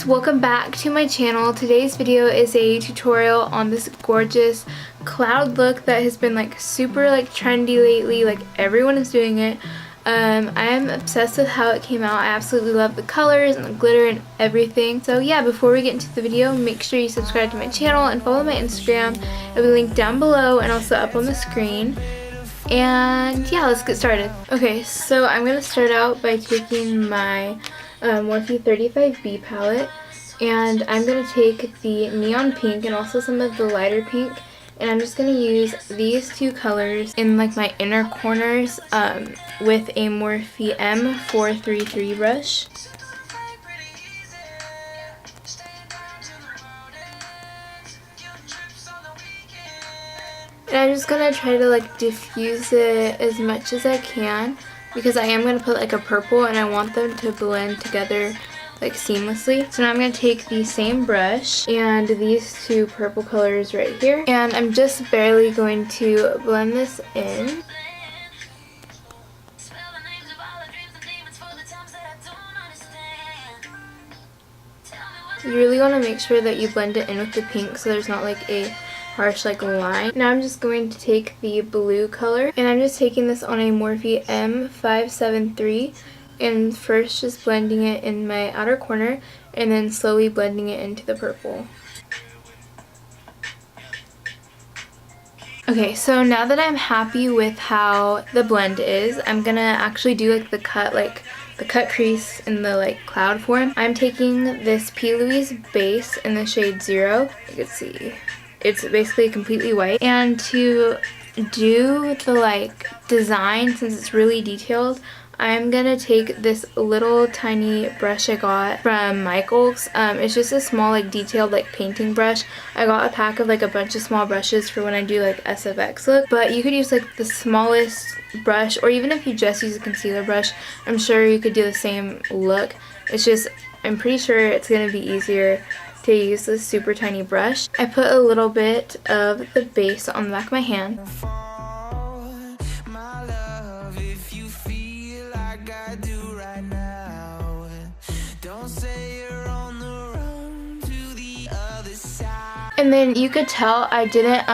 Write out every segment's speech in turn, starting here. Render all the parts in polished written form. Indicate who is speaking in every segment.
Speaker 1: guys, welcome back to my channel. Today's video is a tutorial on this gorgeous cloud look that has been like super like trendy lately. Like everyone is doing it. I am obsessed with how it came out. I absolutely love the colors and the glitter and everything. So yeah, before we get into the video, make sure you subscribe to my channel and follow my Instagram. It will be linked down below and also up on the screen. And yeah, let's get started. Okay, so I'm going to start out by taking my Morphe 35B palette, and I'm going to take the neon pink and also some of the lighter pink, and I'm just going to use these two colors in like my inner corners with a Morphe M433 brush. And I'm just going to try to like diffuse it as much as I can, because I am going to put like a purple and I want them to blend together like seamlessly. So now I'm going to take the same brush and these two purple colors right here, and I'm just barely going to blend this in. You really want to make sure that you blend it in with the pink so there's not like a harsh like line. Now I'm just going to take the blue color, and I'm just taking this on a Morphe M573 and first just blending it in my outer corner and then slowly blending it into the purple. Okay, so now that I'm happy with how the blend is, I'm gonna actually do like the cut crease in the like cloud form. I'm taking this P. Louise base in the shade 0. You can see it's basically completely white, and to do the like design, since it's really detailed, I'm gonna take this little tiny brush I got from Michaels. It's just a small like detailed like painting brush. I got a pack of like a bunch of small brushes for when I do like SFX look, but you could use like the smallest brush, or even if you just use a concealer brush, I'm sure you could do the same look. It's just, I'm pretty sure it's gonna be easier to use this super tiny brush. I put a little bit of the base on the back of my hand. And then you could tell I didn't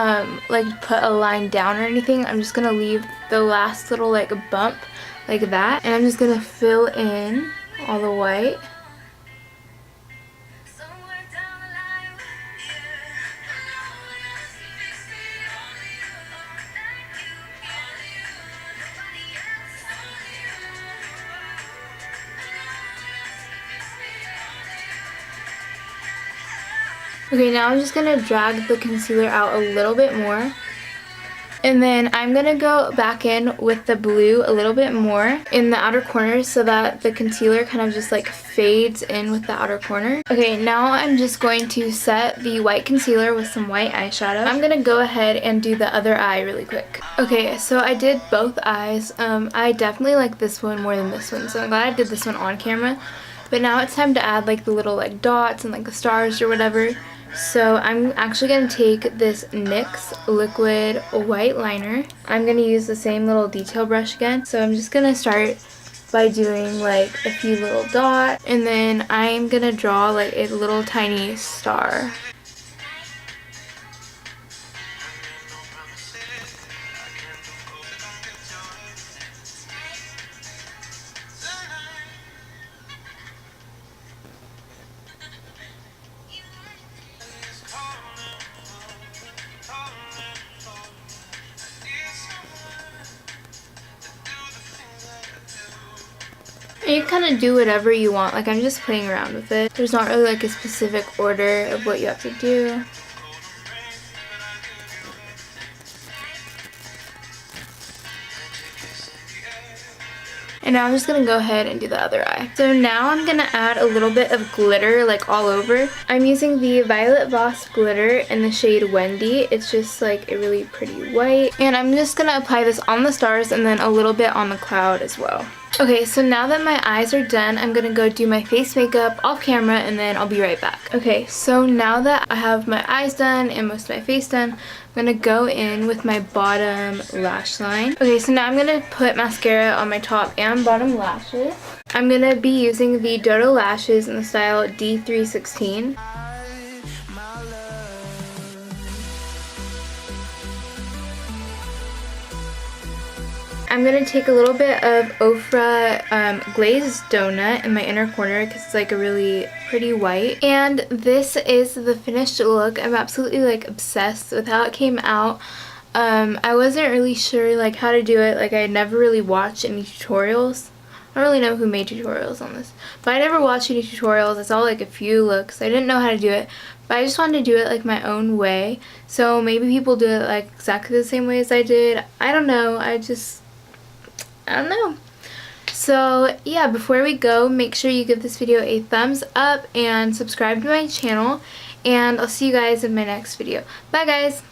Speaker 1: like put a line down or anything. I'm just gonna leave the last little like bump like that, and I'm just gonna fill in all the white. Okay, now I'm just going to drag the concealer out a little bit more. And then I'm going to go back in with the blue a little bit more in the outer corners so that the concealer kind of just like fades in with the outer corner. Okay, now I'm just going to set the white concealer with some white eyeshadow. I'm going to go ahead and do the other eye really quick. Okay, so I did both eyes. I definitely like this one more than this one, so I'm glad I did this one on camera. But now it's time to add like the little like dots and like the stars or whatever. So I'm actually going to take this NYX liquid white liner. I'm going to use the same little detail brush again. So I'm just going to start by doing like a few little dots, and then I'm going to draw like a little tiny star. And you kind of do whatever you want. Like, I'm just playing around with it. There's not really like a specific order of what you have to do. And now I'm just going to go ahead and do the other eye. So now I'm going to add a little bit of glitter like all over. I'm using the Violet Voss glitter in the shade Wendy. It's just like a really pretty white. And I'm just going to apply this on the stars and then a little bit on the cloud as well. Okay, so now that my eyes are done, I'm gonna go do my face makeup off camera and then I'll be right back. Okay, so now that I have my eyes done and most of my face done, I'm gonna go in with my bottom lash line. Okay, so now I'm gonna put mascara on my top and bottom lashes. I'm gonna be using the Dodo lashes in the style D316. I'm going to take a little bit of Ofra glazed donut in my inner corner because it's like a really pretty white. And this is the finished look. I'm absolutely like obsessed with how it came out. I wasn't really sure like how to do it. Like I never really watched any tutorials. I don't really know who made tutorials on this. But I never watched any tutorials. I saw like a few looks. I didn't know how to do it. But I just wanted to do it like my own way. So maybe people do it like exactly the same way as I did. I don't know. I don't know. So yeah, before we go, make sure you give this video a thumbs up and subscribe to my channel, and I'll see you guys in my next video. Bye guys!